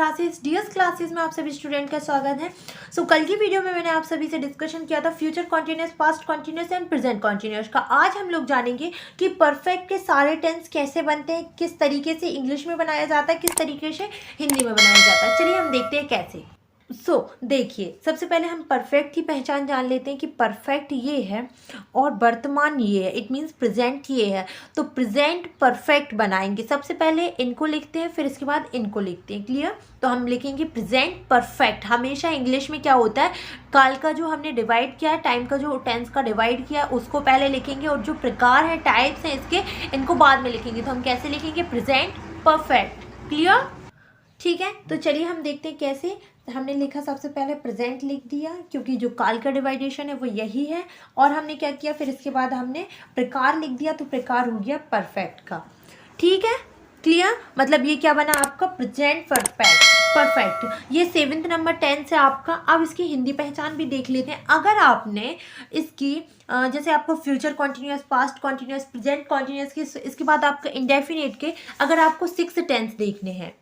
Classes DS classes में आप सभी स्टूडेंट का स्वागत है। सो कल की वीडियो में मैंने आप सभी से डिस्कशन किया था future continuous, past continuous and present continuous का। आज हम लोग जानेंगे कि परफेक्ट के सारे टेंस कैसे बनते हैं, किस तरीके से इंग्लिश में बनाया जाता है, किस तरीके से हिंदी में बनाया जाता है। चलिए हम देखते हैं कैसे। देखिए, सबसे पहले हम परफेक्ट की पहचान जान लेते हैं कि परफेक्ट ये है और वर्तमान ये है, इट मीन्स प्रेजेंट ये है। तो प्रेजेंट परफेक्ट बनाएंगे। सबसे पहले इनको लिखते हैं, फिर इसके बाद इनको लिखते हैं। क्लियर? तो हम लिखेंगे प्रेजेंट परफेक्ट। हमेशा इंग्लिश में क्या होता है, काल का जो हमने डिवाइड किया है, टाइम का जो टेंस का डिवाइड किया उसको पहले लिखेंगे और जो प्रकार है, टाइप्स हैं इसके, इनको बाद में लिखेंगे। तो हम कैसे लिखेंगे? Present perfect. क्लियर? ठीक है, तो चलिए हम देखते हैं कैसे। हमने लिखा सबसे पहले प्रेजेंट लिख दिया, क्योंकि जो काल का डिवाइडेशन है वो यही है। और हमने क्या किया, फिर इसके बाद हमने प्रकार लिख दिया, तो प्रकार हो गया परफेक्ट का। ठीक है, क्लियर? मतलब ये क्या बना आपका? Present perfect. ये 7th नंबर टेंस है आपका। अब इसकी हिंदी पहचान भी देख लेते हैं। अगर आपने इसकी जैसे आपको future continuous, past continuous, present continuous की, इसके बाद आपका इंडेफिनिट के अगर आपको 6 टेंस देखने हैं,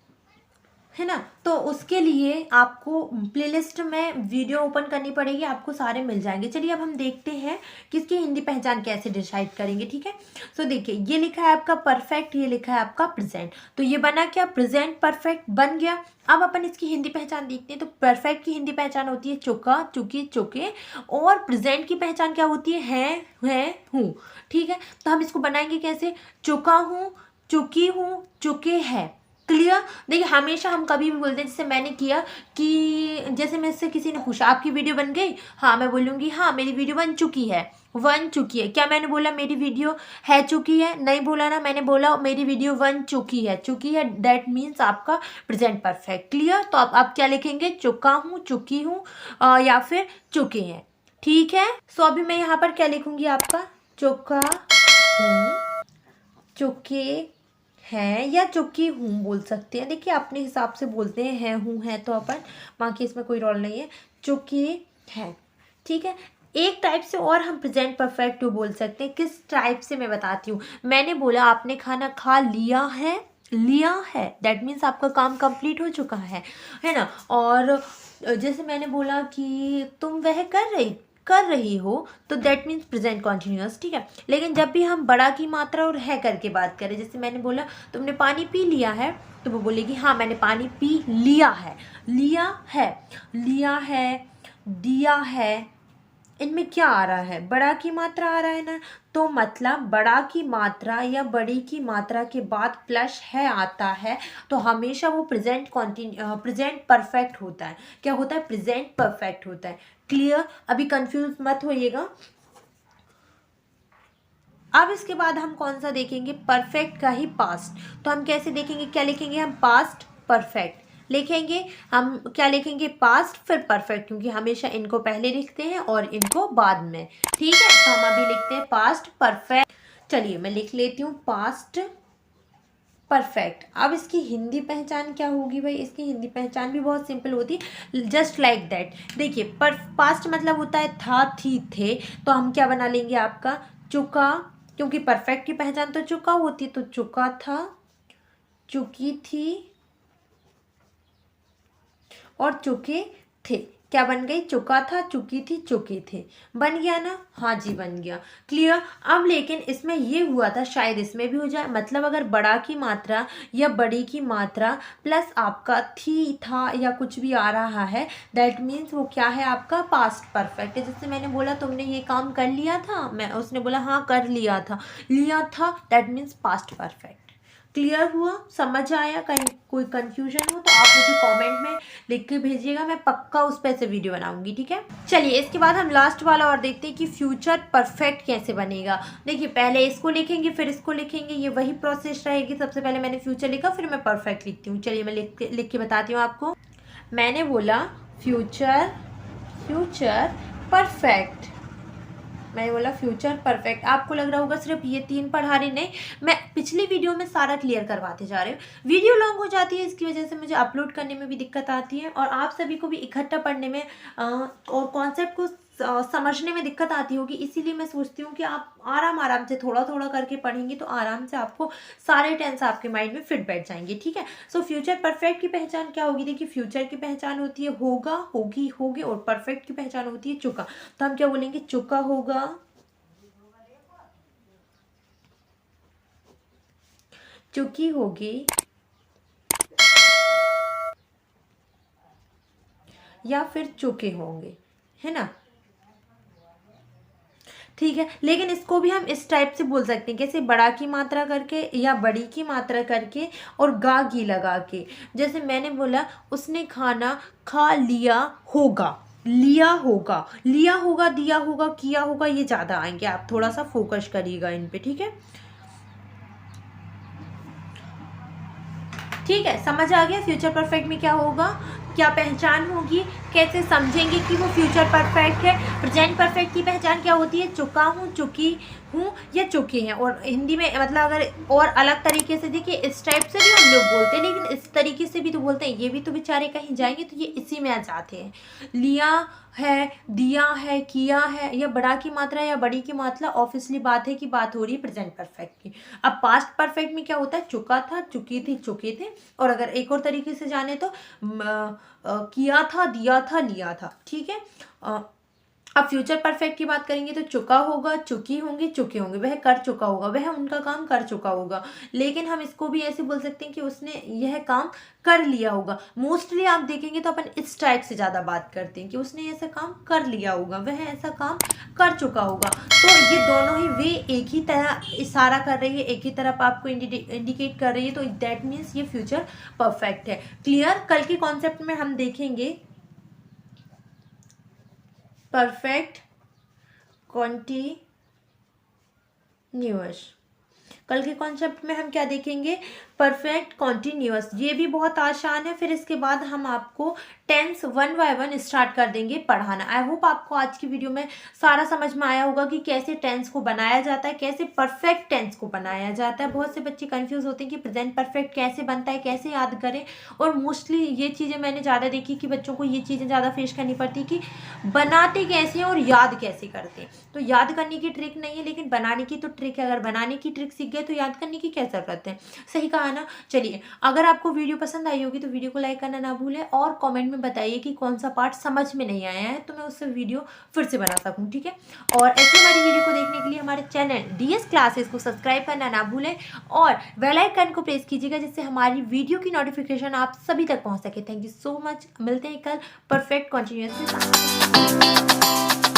है ना, तो उसके लिए आपको प्लेलिस्ट में वीडियो ओपन करनी पड़ेगी, आपको सारे मिल जाएंगे। चलिए अब हम देखते हैं कि इसकी हिंदी पहचान कैसे डिसाइड करेंगे। ठीक है, सो देखिए, ये लिखा है आपका परफेक्ट, ये लिखा है आपका प्रेजेंट। तो ये बना क्या? प्रेजेंट परफेक्ट बन गया। अब अपन इसकी हिंदी पहचान देखते हैं। तो परफेक्ट की हिंदी पहचान होती है चुका, चुकी, चुके। और प्रेजेंट की पहचान क्या होती है हूँ। ठीक है, तो हम इसको बनाएंगे कैसे? चुका हूँ, चुकी हूँ, चुके हैं। क्लियर? देखिए, हमेशा हम कभी भी बोलते हैं, जैसे मैंने किया कि जैसे मेरे से किसी ने पूछा आपकी वीडियो बन गई, हाँ, मैं बोलूँगी हाँ मेरी वीडियो बन चुकी है। क्या मैंने बोला मेरी वीडियो है चुकी है? नहीं बोला ना, मैंने बोला मेरी वीडियो बन चुकी है। चुकी है दैट मीन्स आपका प्रेजेंट परफेक्ट। क्लियर? तो अब आप क्या लिखेंगे? चुका हूँ, चुकी हूँ, या फिर चुके हैं। ठीक है, सो अभी मैं यहाँ पर क्या लिखूँगी आपका? चुका हूँ, चुके हैं, या चुकी हूँ बोल सकते हैं। देखिए, अपने हिसाब से बोलते हैं हूँ है तो अपन, बाकी इसमें कोई रोल नहीं है। चुके हैं। ठीक है, एक टाइप से और हम प्रेजेंट परफेक्ट बोल सकते हैं। किस टाइप से मैं बताती हूँ। मैंने बोला आपने खाना खा लिया है, दैट मीन्स आपका काम कंप्लीट हो चुका है ना। और जैसे मैंने बोला कि तुम वह कर रही हो, तो दैट मीन्स प्रेजेंट कॉन्टिन्यूस। ठीक है, लेकिन जब भी हम बड़ा की मात्रा और है करके बात करें, जैसे मैंने बोला तुमने पानी पी लिया है, तो वो बोलेगी हाँ मैंने पानी पी लिया है। लिया है, दिया है, इनमें क्या आ रहा है? बड़ा की मात्रा आ रहा है ना। तो मतलब बड़ा की मात्रा या बड़ी की मात्रा के बाद प्लस है आता है, तो हमेशा वो प्रेजेंट परफेक्ट होता है। क्या होता है? प्रेजेंट परफेक्ट होता है। क्लियर? अभी कंफ्यूज मत होइएगा। अब इसके बाद हम कौन सा देखेंगे? परफेक्ट का ही पास्ट। तो हम कैसे देखेंगे? क्या लिखेंगे हम? पास्ट परफेक्ट लिखेंगे। हम क्या लिखेंगे? पास्ट फिर परफेक्ट, क्योंकि हमेशा इनको पहले लिखते हैं और इनको बाद में। ठीक है, तो हम अभी लिखते हैं पास्ट परफेक्ट। चलिए मैं लिख लेती हूँ पास्ट परफेक्ट। अब इसकी हिंदी पहचान क्या होगी भाई? इसकी हिंदी पहचान भी बहुत सिंपल होती है, जस्ट लाइक दैट। देखिए, पास्ट मतलब होता है था, थी, थे। तो हम क्या बना लेंगे आपका? चुका, क्योंकि परफेक्ट की पहचान तो चुका होती, तो चुका था, चुकी थी और चुके थे। क्या बन गई? चुका था, चुकी थी, चुके थे। बन गया ना? हाँ जी, बन गया। क्लियर? अब लेकिन इसमें ये हुआ था, शायद इसमें भी हो जाए। मतलब अगर बड़ा की मात्रा या बड़ी की मात्रा प्लस आपका थी, था या कुछ भी आ रहा है, दैट मीन्स वो क्या है? आपका पास्ट परफेक्ट है। जैसे मैंने बोला तुमने ये काम कर लिया था, उसने बोला हाँ कर लिया था, that means past perfect. Clear हुआ? समझ आया? कहीं कोई कंफ्यूजन हो तो आप मुझे कमेंट में लिख के भेजिएगा, मैं पक्का उस पर से वीडियो बनाऊंगी। ठीक है, चलिए इसके बाद हम लास्ट वाला और देखते हैं कि फ्यूचर परफेक्ट कैसे बनेगा। देखिए, पहले इसको लिखेंगे फिर इसको लिखेंगे, ये वही प्रोसेस रहेगी। सबसे पहले मैंने फ्यूचर लिखा, फिर मैं परफेक्ट लिखती हूँ। चलिए मैं लिख के बताती हूँ आपको। मैंने बोला फ्यूचर परफेक्ट, मैंने बोला फ्यूचर परफेक्ट। आपको लग रहा होगा सिर्फ ये 3 पढ़ा रही, नहीं, मैं पिछली वीडियो में सारा क्लियर करवाते जा रही हूँ। वीडियो लॉन्ग हो जाती है, इसकी वजह से मुझे अपलोड करने में भी दिक्कत आती है और आप सभी को भी इकट्ठा पढ़ने में और कॉन्सेप्ट को समझने में दिक्कत आती होगी, इसीलिए मैं सोचती हूँ कि आप आराम आराम से थोड़ा थोड़ा करके पढ़ेंगे तो आराम से आपको सारे टेंस आपके माइंड में फिट बैठ जाएंगे, ठीक है। सो फ्यूचर परफेक्ट की पहचान क्या होगी? देखिए, फ्यूचर की पहचान होती है होगा, होगी, होगे, और परफेक्ट की पहचान होती है चुका। तो हम क्या बोलेंगे? चुका होगा, चुकी होगी, या फिर चुके होंगे, है ना। ठीक है, लेकिन इसको भी हम इस टाइप से बोल सकते हैं, कैसे? बड़ा की मात्रा करके या बड़ी की मात्रा करके और गा गी लगा के। जैसे मैंने बोला उसने खाना खा लिया होगा, लिया होगा, लिया होगा, दिया होगा, किया होगा, ये ज़्यादा आएंगे, आप थोड़ा सा फोकस करिएगा इन पे, ठीक है। ठीक है, समझ आ गया फ्यूचर परफेक्ट में क्या होगा, क्या पहचान होगी, कैसे समझेंगे कि वो फ्यूचर परफेक्ट है। प्रेजेंट परफेक्ट की पहचान क्या होती है? चुका हूँ, चुकी हूँ, या चुके हैं। और हिंदी में मतलब अगर और अलग तरीके से देखिए, इस टाइप से भी हम लोग बोलते हैं, लेकिन इस तरीके से भी तो बोलते हैं, ये भी तो बेचारे कहीं जाएंगे तो ये इसी में आ जाते हैं। लिया है, दिया है, किया है, या बड़ा की मात्रा या बड़ी की मात्रा, ऑब्वियसली बात है कि बात हो रही है प्रेजेंट परफेक्ट की। अब पास्ट परफेक्ट में क्या होता है? चुका था, चुकी थी, चुके थे। और अगर एक और तरीके से जाने तो किया था, दिया था, लिया था, ठीक है। अब फ्यूचर परफेक्ट की बात करेंगे तो चुका होगा, चुकी होंगी, चुके होंगे, वह कर चुका होगा, वह उनका काम कर चुका होगा। लेकिन हम इसको भी ऐसे बोल सकते हैं कि उसने यह काम कर लिया होगा। मोस्टली आप देखेंगे तो अपन इस टाइप से ज़्यादा बात करते हैं कि उसने ऐसा काम कर लिया होगा, वह ऐसा काम कर चुका होगा। तो ये दोनों ही वे एक ही तरह इशारा कर रही है, एक ही तरफ आपको इंडिकेट कर रही है, तो दैट मीन्स ये फ्यूचर परफेक्ट है। क्लियर? कल के कॉन्सेप्ट में हम देखेंगे परफेक्ट कॉन्टिन्यूअस। कल के कॉन्सेप्ट में हम क्या देखेंगे? Perfect continuous. ये भी बहुत आसान है। फिर इसके बाद हम आपको tens one by one start कर देंगे पढ़ाना। आई होप आपको आज की वीडियो में सारा समझ में आया होगा कि कैसे टेंस को बनाया जाता है, कैसे परफेक्ट टेंस को बनाया जाता है। बहुत से बच्चे कंफ्यूज होते हैं कि प्रेजेंट परफेक्ट कैसे बनता है, कैसे याद करें। और मोस्टली ये चीज़ें मैंने ज़्यादा देखी कि बच्चों को ये चीज़ें ज़्यादा फेस करनी पड़ती कि बनाते कैसे हैं और याद कैसे करते हैं। तो याद करने की ट्रिक नहीं है, लेकिन बनाने की तो ट्रिक है। अगर बनाने की ट्रिक सीख गए तो याद करने की क्या ज़रूरत है? सही कहा ना। चलिए, अगर आपको वीडियो पसंद आई होगी तो वीडियो को लाइक करना ना भूलें, और कमेंट में बताइए कि कौन सा पार्ट समझ में नहीं आया है, तो मैं उससे वीडियो फिर से बना सकूं, ठीक है। और ऐसे हमारी वीडियो को देखने के लिए हमारे चैनल DS क्लासेस को सब्सक्राइब करना ना भूलें और बेल आइकन को प्रेस कीजिएगा, जिससे हमारी वीडियो की नोटिफिकेशन आप सभी तक पहुंच सके। Thank you so much. मिलते हैं कल परफेक्ट कॉन्टिन्यूअस के साथ।